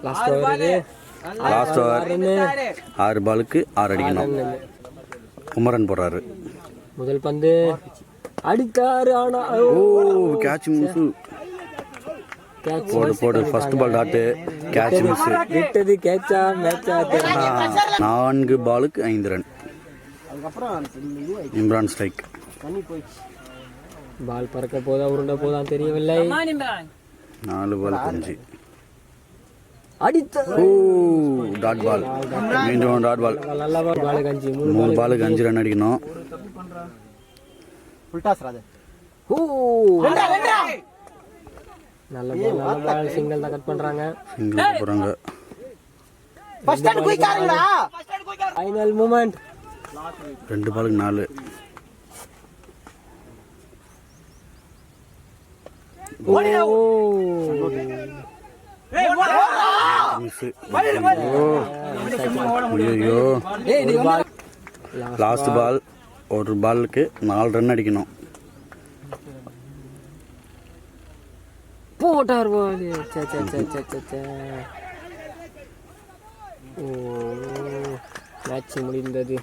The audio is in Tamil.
லாஸ்ட் ஓவர் 6 பாலுக்கு 6 அடிக்கணும். குமரன் போடுறாரு. முதல் பந்து அடித்தாரு. ஆனா கேட்ச் மிஸ். போடு first ball dot. Catch miss. விட்டது கேட்சா மேட்சா? 4 பாலுக்கு 5 ரன். இம்ரான் ஸ்ட்ரைக். பால் பறக்க போதா உருண்ட போதான் தெரியவில்லை. 4 பால் 5 அடித்த டாட் பால். மீண்டும் டாட் பால். நல்ல பால் 5 3 பாலுக்கு 5 ரன் அடிக்கணும். நல்ல பால் சிங்கிள் தான் கட் பண்றாங்க. சிங்கிள் போறாங்க. Final moment. 2 பாலுக்கு 4. Last ball. ஒரு பாலுக்கு 4 ரன் அடிக்கணும். போட்டார் பால். மேட்ச் முடிந்தது.